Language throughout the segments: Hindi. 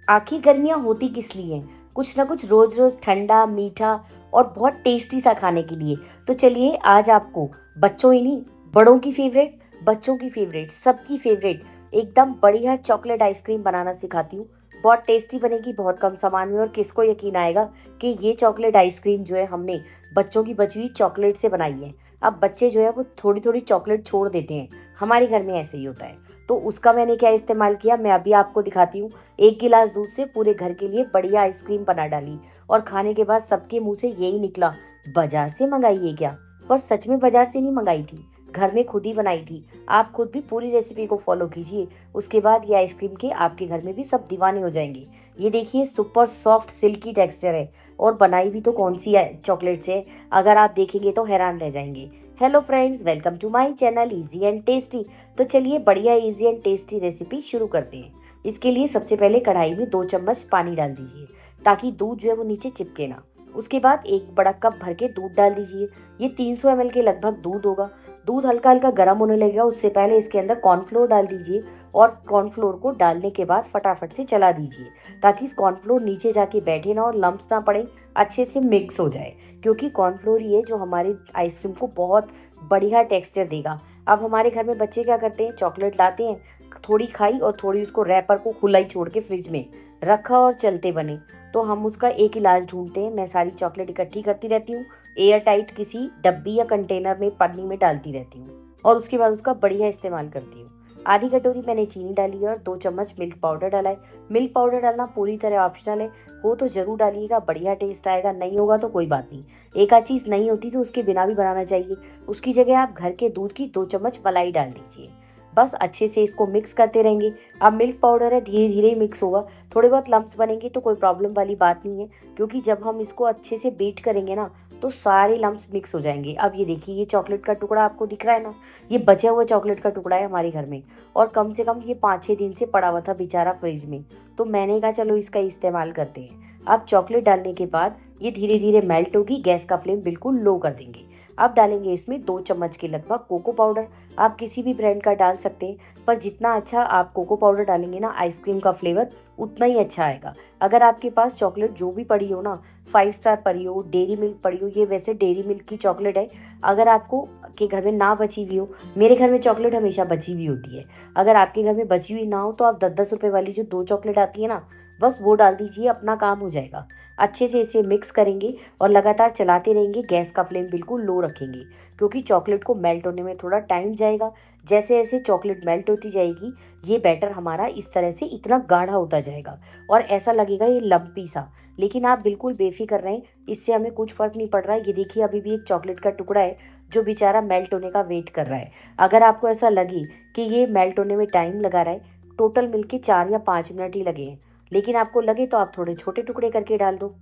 आखिर गर्मियाँ होती किस लिए हैं? कुछ ना कुछ रोज़-रोज़ ठंडा, मीठा और बहुत टेस्टी सा खाने के लिए। तो चलिए आज आपको बच्चों ही नहीं, बड़ों की फ़ेवरेट, बच्चों की फ़ेवरेट, सबकी फ़ेवरेट एकदम बढ़िया चॉकलेट आइसक्रीम बनाना सिखाती हूँ। बहुत टेस्टी बनेगी, बहुत कम सामान में और किसको यकीन आएगा कि ये चॉकलेट आइसक्रीम जो है हमने बच्चों की बची हुई चॉकलेट से बनाई है। अब बच्चे जो है वो थोड़ी-थोड़ी चॉकलेट छोड़ देते हैं। हमारे घर में ऐसे ही होता है। तो उसका मैंने क्या इस्तेमाल किया मैं अभी आपको दिखाती हूँ। 1 गिलास दूध से पूरे घर के लिए बढ़िया आइसक्रीम बना डाली और खाने के बाद सबके मुँह से यही निकला, बाज़ार से मँगाई है क्या? पर सच में बाज़ार से नहीं मँगाई थी, घर में खुद ही बनाई थी। आप खुद भी पूरी रेसिपी को फ़ॉलो कीजिए, उसके बाद ये आइसक्रीम के आपके घर में भी सब दीवाने हो जाएँगे। ये देखिए सुपर सॉफ्ट सिल्की टेक्सचर है और बनाई भी तो कौन-सी चॉकलेट से है, अगर आप देखेंगे तो हैरान रह जाएँगे। Hello friends, welcome to my channel easy and tasty. तो चलिए बढ़िया ईज़ी एंड टेस्टी रेसिपी शुरू करते हैं। इसके लिए सबसे पहले कढ़ाई में 2 चम्मच पानी डाल दीजिए ताकि दूध जो है वो नीचे चिपके ना। उसके बाद 1 बड़ा कप भर के दूध डाल दीजिए। ये 300 ml के लगभग दूध होगा। दूध हल्का हल्का गर्म होने लगेगा, उससे पहले इसके अंदर कॉर्नफ्लोर डाल दीजिए और कॉर्नफ्लोर को डालने के बाद फटाफट से चला दीजिए ताकि इस कॉर्नफ्लोर नीचे जाके बैठे ना और लम्प्स ना पड़े, अच्छे से मिक्स हो जाए। क्योंकि कॉर्नफ्लोर ही है जो हमारी आइसक्रीम को बहुत बढ़िया टेक्सचर देगा। अब हमारे घर में बच्चे क्या करते हैं, चॉकलेट लाते हैं, थोड़ी खाई और थोड़ी उसको रैपर को खुला ही छोड़ के फ्रिज में रखा और चलते बने। तो हम उसका एक इलाज ढूंढते हैं। मैं सारी चॉकलेट इकट्ठी करती रहती हूँ, एयर टाइट किसी डब्बी या कंटेनर में पन्नी में डालती रहती हूँ और उसके बाद उसका बढ़िया इस्तेमाल करती हूँ। आधी कटोरी मैंने चीनी डाली है और 2 चम्मच मिल्क पाउडर डाला है। मिल्क पाउडर डालना पूरी तरह ऑप्शनल है, हो तो ज़रूर डालिएगा, बढ़िया टेस्ट आएगा, नहीं होगा तो कोई बात नहीं। एक आध चीज़ नहीं होती तो उसके बिना भी बनाना चाहिए। उसकी जगह आप घर के दूध की 2 चम्मच मलाई डाल दीजिए। बस अच्छे से इसको मिक्स करते रहेंगे। अब मिल्क पाउडर है, धीरे धीरे ही मिक्स होगा। थोड़े बहुत लम्प्स बनेंगे तो कोई प्रॉब्लम वाली बात नहीं है, क्योंकि जब हम इसको अच्छे से बीट करेंगे ना तो सारे लम्प्स मिक्स हो जाएंगे। अब ये देखिए, ये चॉकलेट का टुकड़ा आपको दिख रहा है ना, ये बचा हुआ चॉकलेट का टुकड़ा है हमारे घर में और कम से कम ये 5-6 दिन से पड़ा हुआ था बेचारा फ्रिज में। तो मैंने कहा चलो इसका इस्तेमाल करते हैं। अब चॉकलेट डालने के बाद ये धीरे धीरे मेल्ट होगी। गैस का फ्लेम बिल्कुल लो कर देंगे। अब डालेंगे इसमें 2 चम्मच के लगभग कोको पाउडर। आप किसी भी ब्रांड का डाल सकते हैं, पर जितना अच्छा आप कोको पाउडर डालेंगे ना, आइसक्रीम का फ्लेवर उतना ही अच्छा आएगा। अगर आपके पास चॉकलेट जो भी पड़ी हो ना, 5 स्टार पड़ी हो, डेयरी मिल्क पड़ी हो, ये वैसे डेयरी मिल्क की चॉकलेट है। अगर आपको के घर में ना बची हुई हो, मेरे घर में चॉकलेट हमेशा बची हुई होती है। अगर आपके घर में बची हुई ना हो तो आप 10-10 रुपए वाली जो 2 चॉकलेट आती है ना, बस वो डाल दीजिए, अपना काम हो जाएगा। अच्छे से इसे मिक्स करेंगे और लगातार चलाते रहेंगे। गैस का फ्लेम बिल्कुल लो रखेंगे, क्योंकि चॉकलेट को मेल्ट होने में थोड़ा टाइम जाएगा। जैसे जैसे चॉकलेट मेल्ट होती जाएगी, ये बैटर हमारा इस तरह से इतना गाढ़ा होता जाएगा और ऐसा लगेगा ये लम्पी सा। लेकिन आप बिल्कुल बेफिक्र रहें, इससे हमें कुछ फर्क नहीं पड़ रहा है। ये देखिए, अभी भी एक चॉकलेट का टुकड़ा है जो बेचारा मेल्ट होने का वेट कर रहा है। अगर आपको ऐसा लगे कि ये मेल्ट होने में टाइम लगा रहा है, टोटल मिलके 4 या 5 मिनट ही लगे हैं, लेकिन आपको लगे तो आप थोड़े छोटे टुकड़े करके डाल दो।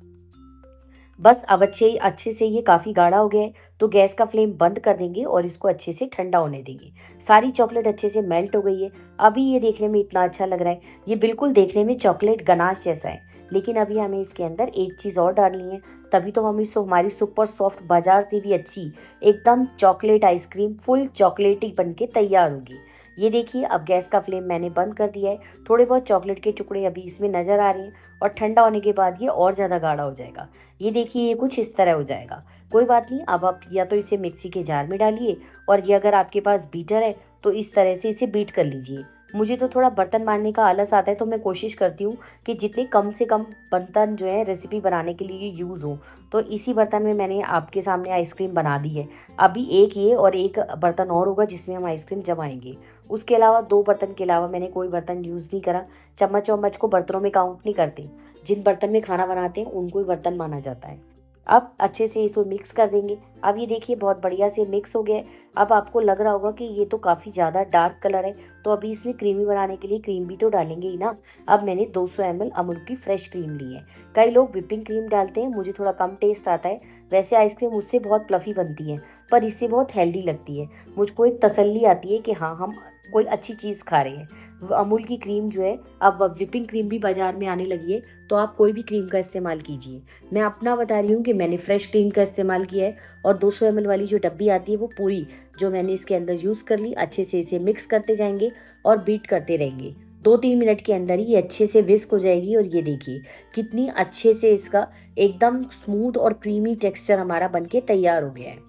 बस अब अच्छे से ये काफ़ी गाढ़ा हो गया है, तो गैस का फ्लेम बंद कर देंगे और इसको अच्छे से ठंडा होने देंगे। सारी चॉकलेट अच्छे से मेल्ट हो गई है। अभी ये देखने में इतना अच्छा लग रहा है, ये बिल्कुल देखने में चॉकलेट गनाश जैसा है। लेकिन अभी हमें इसके अंदर एक चीज़ और डालनी है, तभी तो हम इस हमारी सुपर सॉफ्ट बाजार से भी अच्छी एकदम चॉकलेट आइसक्रीम फुल चॉकलेटी बन के तैयार होगी। ये देखिए, अब गैस का फ्लेम मैंने बंद कर दिया है। थोड़े बहुत चॉकलेट के टुकड़े अभी इसमें नज़र आ रहे हैं और ठंडा होने के बाद ये और ज़्यादा गाढ़ा हो जाएगा। ये देखिए, ये कुछ इस तरह हो जाएगा। कोई बात नहीं, अब आप या तो इसे मिक्सी के जार में डालिए और ये अगर आपके पास बीटर है तो इस तरह से इसे बीट कर लीजिए। मुझे तो थोड़ा बर्तन मांजने का आलस आता है, तो मैं कोशिश करती हूँ कि जितने कम से कम बर्तन जो है रेसिपी बनाने के लिए यूज़ हो। तो इसी बर्तन में मैंने आपके सामने आइसक्रीम बना दी है। अभी एक ये और एक बर्तन और होगा जिसमें हम आइसक्रीम जमाएंगे। उसके अलावा 2 बर्तन के अलावा मैंने कोई बर्तन यूज़ नहीं करा। चम्मच वम्मच को बर्तनों में काउंट नहीं करते। जिन बर्तन में खाना बनाते हैं उनको ही बर्तन माना जाता है। अब अच्छे से इसको मिक्स कर देंगे। अब ये देखिए, बहुत बढ़िया से मिक्स हो गया है। अब आपको लग रहा होगा कि ये तो काफ़ी ज़्यादा डार्क कलर है, तो अभी इसमें क्रीमी बनाने के लिए क्रीम भी तो डालेंगे ही ना। अब मैंने 200 ml अमूल की फ्रेश क्रीम ली है। कई लोग व्हिपिंग क्रीम डालते हैं, मुझे थोड़ा कम टेस्ट आता है। वैसे आइसक्रीम उससे बहुत फ्लफ़ी बनती है, पर इससे बहुत हेल्दी लगती है। मुझको एक तसल्ली आती है कि हाँ, हम कोई अच्छी चीज़ खा रहे हैं। अमूल की क्रीम जो है, अब व्हिपिंग क्रीम भी बाज़ार में आने लगी है, तो आप कोई भी क्रीम का इस्तेमाल कीजिए। मैं अपना बता रही हूँ कि मैंने फ्रेश क्रीम का इस्तेमाल किया है और 200 ml वाली जो डब्बी आती है वो पूरी जो मैंने इसके अंदर यूज़ कर ली। अच्छे से इसे मिक्स करते जाएंगे और बीट करते रहेंगे। 2-3 मिनट के अंदर ही ये अच्छे से विस्क हो जाएगी। और ये देखिए कितनी अच्छे से इसका एकदम स्मूथ और क्रीमी टेक्सचर हमारा बनके तैयार हो गया है।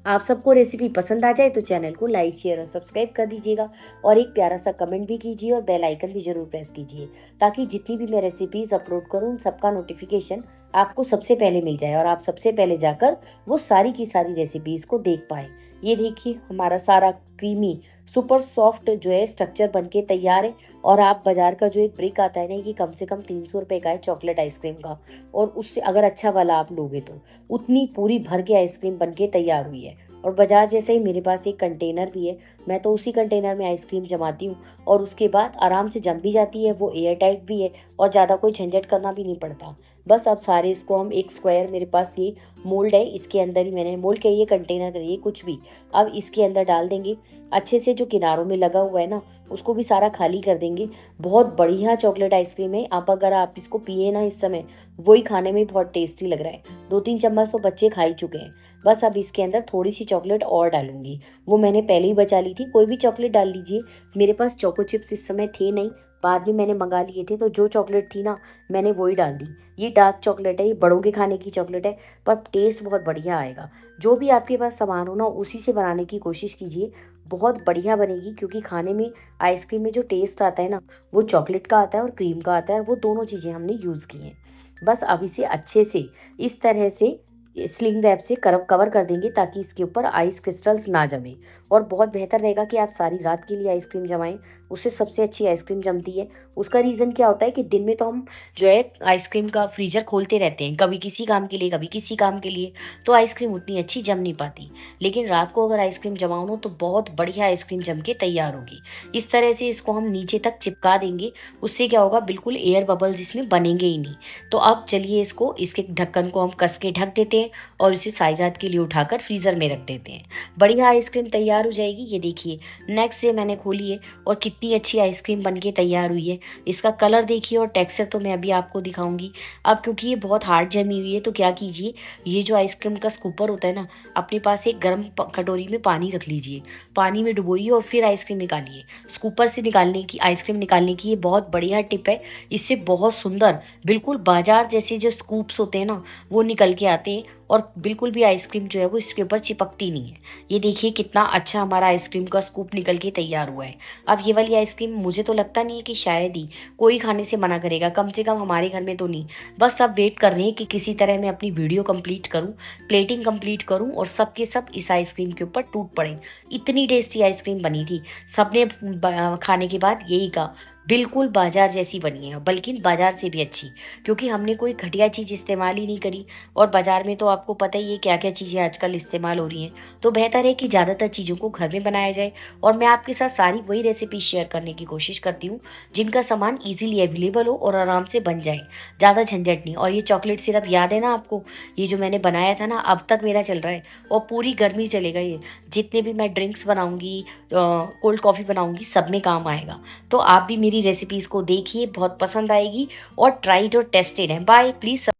आप सबको रेसिपी पसंद आ जाए तो चैनल को लाइक शेयर और सब्सक्राइब कर दीजिएगा और एक प्यारा सा कमेंट भी कीजिए और बेल आइकन भी जरूर प्रेस कीजिए, ताकि जितनी भी मैं रेसिपीज अपलोड करूं उन सबका नोटिफिकेशन आपको सबसे पहले मिल जाए और आप सबसे पहले जाकर वो सारी की सारी रेसिपीज को देख पाए। ये देखिए हमारा सारा क्रीमी सुपर सॉफ्ट जो है स्ट्रक्चर बनके तैयार है। और आप बाजार का जो एक ब्रिक आता है ना, ये कम से कम 300 रुपए का है चॉकलेट आइसक्रीम का, और उससे अगर अच्छा वाला आप लोगे तो उतनी पूरी भर के आइसक्रीम बनके तैयार हुई है। और बाजार जैसे ही मेरे पास एक कंटेनर भी है, मैं तो उसी कंटेनर में आइसक्रीम जमाती हूँ और उसके बाद आराम से जम भी जाती है, वो एयर टाइट भी है और ज़्यादा कोई झंझट करना भी नहीं पड़ता। बस अब सारे इसको हम एक स्क्वायर, मेरे पास ये मोल्ड है, इसके अंदर ही मैंने मोल्ड के ये कंटेनर है, ये कुछ भी अब इसके अंदर डाल देंगे। अच्छे से जो किनारों में लगा हुआ है ना, उसको भी सारा खाली कर देंगे। बहुत बढ़िया चॉकलेट आइसक्रीम है। आप अगर आप इसको पिए ना इस समय, वही खाने में बहुत टेस्टी लग रहा है। 2-3 चम्मच तो बच्चे खा ही चुके हैं। बस अब इसके अंदर थोड़ी सी चॉकलेट और डालूंगी, वो मैंने पहले ही बचा ली थी। कोई भी चॉकलेट डाल लीजिए, मेरे पास चोको चिप्स इस समय थे नहीं, बाद में मैंने मंगा लिए थे, तो जो चॉकलेट थी ना मैंने वही डाल दी। ये डार्क चॉकलेट है, ये बड़ों के खाने की चॉकलेट है, पर टेस्ट बहुत बढ़िया आएगा। जो भी आपके पास सामान हो ना, उसी से बनाने की कोशिश कीजिए, बहुत बढ़िया बनेगी। क्योंकि खाने में आइसक्रीम में जो टेस्ट आता है ना, वो चॉकलेट का आता है और क्रीम का आता है, वो दोनों चीज़ें हमने यूज़ की हैं। बस अब इसे अच्छे से इस तरह से स्लिंग रैप से कवर कर देंगे, ताकि इसके ऊपर आइस क्रिस्टल्स ना जमे। और बहुत बेहतर रहेगा कि आप सारी रात के लिए आइसक्रीम जमाएं, उससे सबसे अच्छी आइसक्रीम जमती है। उसका रीज़न क्या होता है कि दिन में तो हम जो है आइसक्रीम का फ्रीजर खोलते रहते हैं, कभी किसी काम के लिए कभी किसी काम के लिए, तो आइसक्रीम उतनी अच्छी जम नहीं पाती। लेकिन रात को अगर आइसक्रीम जमाओ ना, तो बहुत बढ़िया आइसक्रीम जम के तैयार होगी। इस तरह से इसको हम नीचे तक चिपका देंगे, उससे क्या होगा, बिल्कुल एयर बबल्स इसमें बनेंगे ही नहीं। तो अब चलिए इसको, इसके ढक्कन को हम कस के ढक देते हैं और इसे सारी रात के लिए उठाकर फ्रीज़र में रख देते हैं। बढ़िया आइसक्रीम तैयार हो जाएगी। ये देखिए नेक्स्ट डे मैंने खोली है और कितनी अच्छी आइसक्रीम बनके तैयार हुई है। इसका कलर देखिए और टेक्सचर तो मैं अभी आपको दिखाऊंगी। अब क्योंकि ये बहुत हार्ड जमी हुई है, तो क्या कीजिए, ये जो आइसक्रीम का स्कूपर होता है ना, अपने पास एक गर्म कटोरी में पानी रख लीजिए, पानी में डुबोइए और फिर आइसक्रीम निकालिए। स्कूपर से निकालने की, आइसक्रीम निकालने की ये बहुत बढ़िया टिप है। इससे बहुत सुंदर, बिल्कुल बाजार जैसे जो स्कूप्स होते हैं ना, वो निकल के आते हैं और बिल्कुल भी आइसक्रीम जो है वो इसके ऊपर चिपकती नहीं है। ये देखिए कितना अच्छा हमारा आइसक्रीम का स्कूप निकल के तैयार हुआ है। अब ये वाली आइसक्रीम मुझे तो लगता नहीं है कि शायद ही कोई खाने से मना करेगा, कम से कम हमारे घर में तो नहीं। बस अब वेट कर रहे हैं कि किसी तरह मैं अपनी वीडियो कंप्लीट करूं, प्लेटिंग कंप्लीट करूं और सबके सब इस आइसक्रीम के ऊपर टूट पड़े। इतनी टेस्टी आइसक्रीम बनी थी, सबने खाने के बाद यही कहा, बिल्कुल बाजार जैसी बनी है, बल्कि बाजार से भी अच्छी, क्योंकि हमने कोई घटिया चीज़ इस्तेमाल ही नहीं करी। और बाजार में तो आपको पता ही है क्या क्या चीज़ें आजकल इस्तेमाल हो रही हैं, तो बेहतर है कि ज़्यादातर चीज़ों को घर में बनाया जाए। और मैं आपके साथ सारी वही रेसिपी शेयर करने की कोशिश करती हूँ जिनका सामान ईजिली अवेलेबल हो और आराम से बन जाए, ज़्यादा झंझट नहीं। और ये चॉकलेट सिरप याद है ना आपको, ये जो मैंने बनाया था ना, अब तक मेरा चल रहा है और पूरी गर्मी चलेगा। ये जितने भी मैं ड्रिंक्स बनाऊँगी, कोल्ड कॉफ़ी बनाऊँगी, सब में काम आएगा। तो आप भी मेरी रेसिपीज़ को देखिए, बहुत पसंद आएगी और ट्राइड और टेस्टेड है। Bye, please.